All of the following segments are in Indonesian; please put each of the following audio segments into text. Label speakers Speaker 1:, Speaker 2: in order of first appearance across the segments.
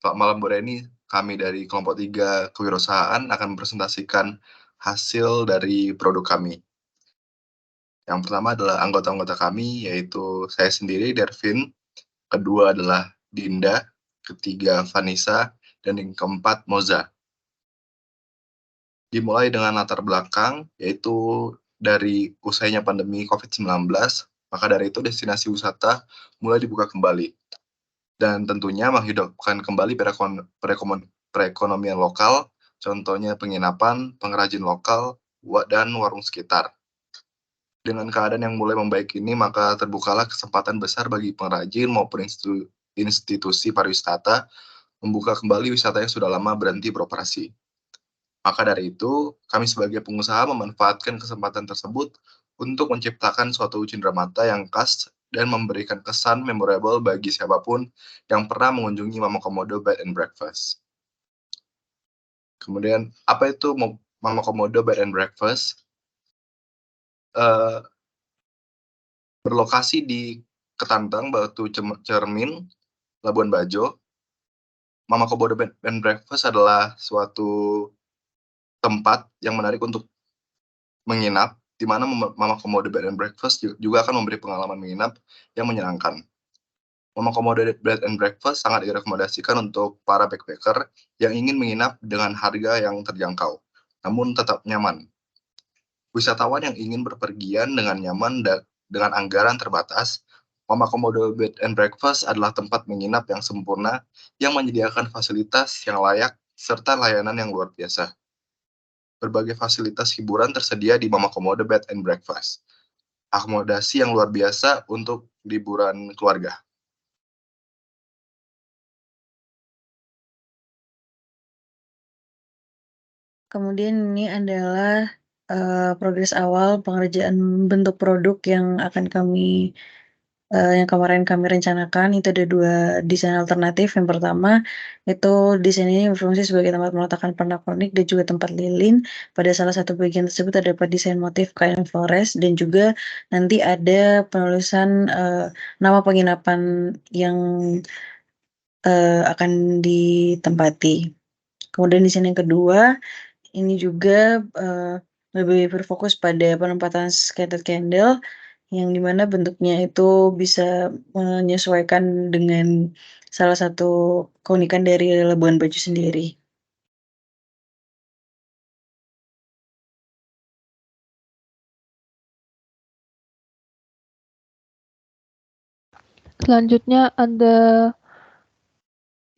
Speaker 1: Selamat malam Bu Reni, kami dari kelompok 3 kewirausahaan akan mempresentasikan hasil dari produk kami. Yang pertama adalah anggota-anggota kami, yaitu saya sendiri, Dervin, kedua adalah Dinda, ketiga Vanessa, dan yang keempat Moza. Dimulai dengan latar belakang, yaitu dari usainya pandemi COVID-19, maka dari itu destinasi wisata mulai dibuka kembali. Dan tentunya menghidupkan kembali perekonomian lokal, contohnya penginapan, pengrajin lokal, dan warung sekitar. Dengan keadaan yang mulai membaik ini, maka terbukalah kesempatan besar bagi pengrajin maupun institusi pariwisata membuka kembali wisata yang sudah lama berhenti beroperasi. Maka dari itu, kami sebagai pengusaha memanfaatkan kesempatan tersebut untuk menciptakan suatu cenderamata yang khas dan memberikan kesan memorable bagi siapapun yang pernah mengunjungi Mama Komodo Bed and Breakfast. Kemudian, apa itu Mama Komodo Bed and Breakfast? Berlokasi di Ketantang, Batu Cermin, Labuan Bajo, Mama Komodo Bed and Breakfast adalah suatu tempat yang menarik untuk menginap, di mana Mama Komodo Bed and Breakfast juga akan memberi pengalaman menginap yang menyenangkan. Mama Komodo Bed and Breakfast sangat direkomendasikan untuk para backpacker yang ingin menginap dengan harga yang terjangkau, namun tetap nyaman. Wisatawan yang ingin berpergian dengan nyaman dan dengan anggaran terbatas, Mama Komodo Bed and Breakfast adalah tempat menginap yang sempurna yang menyediakan fasilitas yang layak serta layanan yang luar biasa. Berbagai fasilitas hiburan tersedia di Mama Komodo Bed and Breakfast. Akomodasi yang luar biasa untuk liburan keluarga.
Speaker 2: Kemudian ini adalah progres awal pengerjaan bentuk produk yang akan yang kemarin kami rencanakan. Itu ada 2 desain alternatif. Yang pertama, itu desain ini berfungsi sebagai tempat meletakkan pernak-pernik dan juga tempat lilin. Pada salah satu bagian tersebut terdapat desain motif kain flores dan juga nanti ada penulisan nama penginapan yang akan ditempati. Kemudian desain yang kedua, ini juga lebih berfokus pada penempatan scented candle yang dimana bentuknya itu bisa menyesuaikan dengan salah satu keunikan dari Labuan Bajo sendiri.
Speaker 3: Selanjutnya ada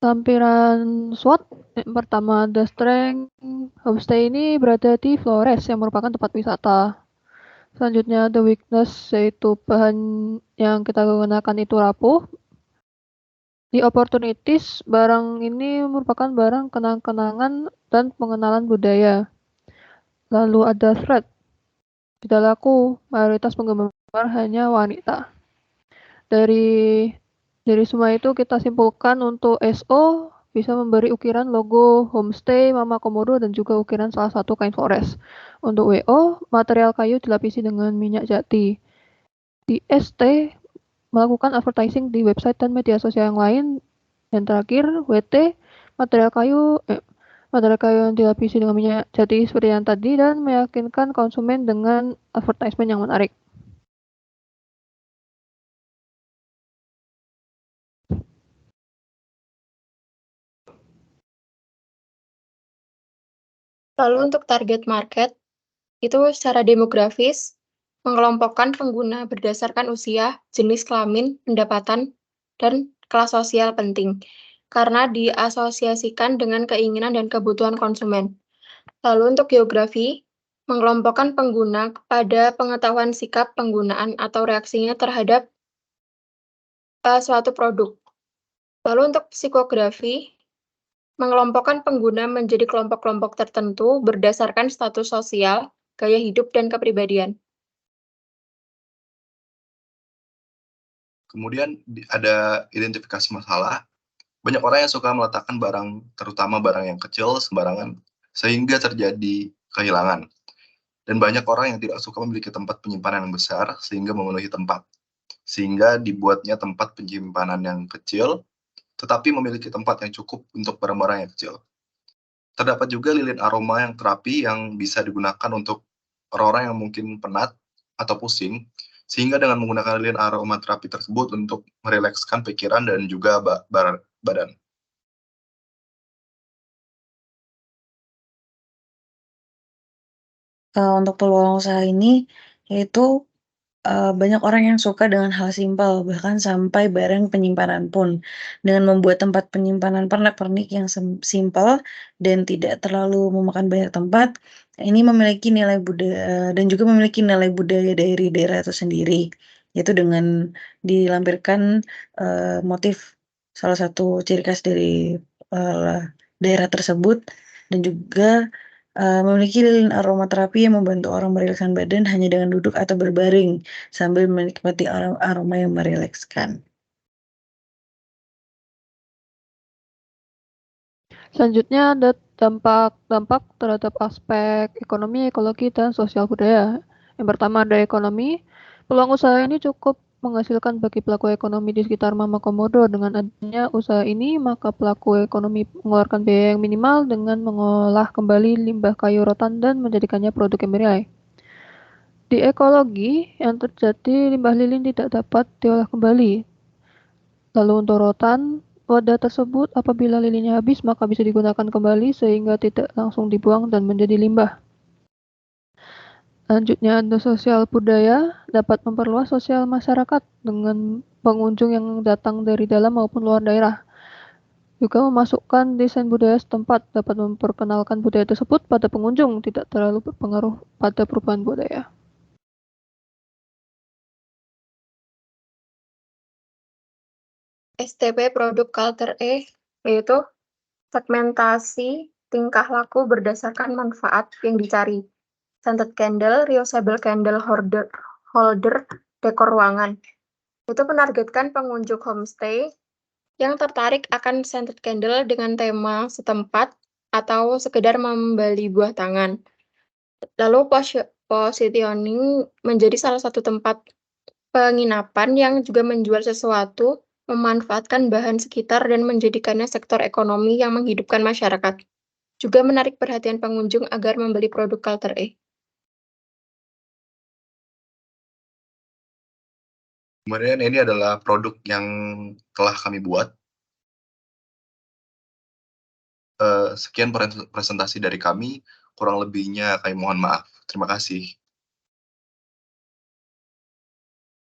Speaker 3: tampilan SWOT. Yang pertama ada strength. Homestay ini berada di Flores yang merupakan tempat wisata. Selanjutnya ada weakness, yaitu bahan yang kita gunakan itu rapuh. Di opportunities, barang ini merupakan barang kenang-kenangan dan pengenalan budaya. Lalu ada threat. Tidak laku, mayoritas penggemar hanya wanita. Dari semua itu kita simpulkan untuk SO bisa memberi ukiran logo homestay Mama Komodo dan juga ukiran salah satu kain forest. Untuk WO, material kayu dilapisi dengan minyak jati. Di ST, melakukan advertising di website dan media sosial yang lain. Dan terakhir, WT, material kayu yang dilapisi dengan minyak jati seperti yang tadi dan meyakinkan konsumen dengan advertisement yang menarik.
Speaker 4: Lalu untuk target market, itu secara demografis, mengelompokkan pengguna berdasarkan usia, jenis kelamin, pendapatan, dan kelas sosial penting, karena diasosiasikan dengan keinginan dan kebutuhan konsumen. Lalu untuk geografi, mengelompokkan pengguna pada pengetahuan sikap penggunaan atau reaksinya terhadap suatu produk. Lalu untuk psikografi, mengelompokkan pengguna menjadi kelompok-kelompok tertentu berdasarkan status sosial, gaya hidup, dan kepribadian.
Speaker 1: Kemudian ada identifikasi masalah. Banyak orang yang suka meletakkan barang, terutama barang yang kecil, sembarangan, sehingga terjadi kehilangan. Dan banyak orang yang tidak suka memiliki tempat penyimpanan yang besar, sehingga memenuhi tempat. Sehingga dibuatnya tempat penyimpanan yang kecil, tetapi memiliki tempat yang cukup untuk barang-barang yang kecil. Terdapat juga lilin aroma yang terapi yang bisa digunakan untuk orang-orang yang mungkin penat atau pusing, sehingga dengan menggunakan lilin aroma terapi tersebut untuk merilekskan pikiran dan juga badan.
Speaker 2: Untuk peluang usaha ini, yaitu banyak orang yang suka dengan hal simpel, bahkan sampai barang penyimpanan pun. Dengan membuat tempat penyimpanan pernak-pernik yang simpel dan tidak terlalu memakan banyak tempat, ini memiliki nilai budaya dan juga memiliki nilai budaya dari daerah itu sendiri, yaitu dengan dilampirkan motif salah satu ciri khas dari daerah tersebut dan juga memiliki lilin aromaterapi yang membantu orang merilekskan badan hanya dengan duduk atau berbaring sambil menikmati aroma yang merilekskan.
Speaker 3: Selanjutnya ada dampak terhadap aspek ekonomi, ekologi, dan sosial budaya. Yang pertama ada ekonomi. Peluang usaha ini cukup menghasilkan bagi pelaku ekonomi di sekitar Mama Komodo. Dengan adanya usaha ini, maka pelaku ekonomi mengeluarkan biaya yang minimal dengan mengolah kembali limbah kayu rotan dan menjadikannya produk yang bernilai. Di ekologi, yang terjadi limbah lilin tidak dapat diolah kembali. Lalu untuk rotan, wadah tersebut apabila lilinnya habis maka bisa digunakan kembali sehingga tidak langsung dibuang dan menjadi limbah. Selanjutnya ada sosial budaya, dapat memperluas sosial masyarakat dengan pengunjung yang datang dari dalam maupun luar daerah. Juga memasukkan desain budaya setempat, dapat memperkenalkan budaya tersebut pada pengunjung, tidak terlalu berpengaruh pada perubahan budaya.
Speaker 4: STP produk Culture E yaitu segmentasi tingkah laku berdasarkan manfaat yang dicari. Scented candle, reusable candle holder, dekor ruangan. Itu menargetkan pengunjung homestay yang tertarik akan scented candle dengan tema setempat atau sekedar membeli buah tangan. Lalu positioning menjadi salah satu tempat penginapan yang juga menjual sesuatu, memanfaatkan bahan sekitar dan menjadikannya sektor ekonomi yang menghidupkan masyarakat. Juga menarik perhatian pengunjung agar membeli produk Culture E.
Speaker 1: Kemudian ini adalah produk yang telah kami buat. Sekian presentasi dari kami, kurang lebihnya kami mohon maaf. Terima kasih.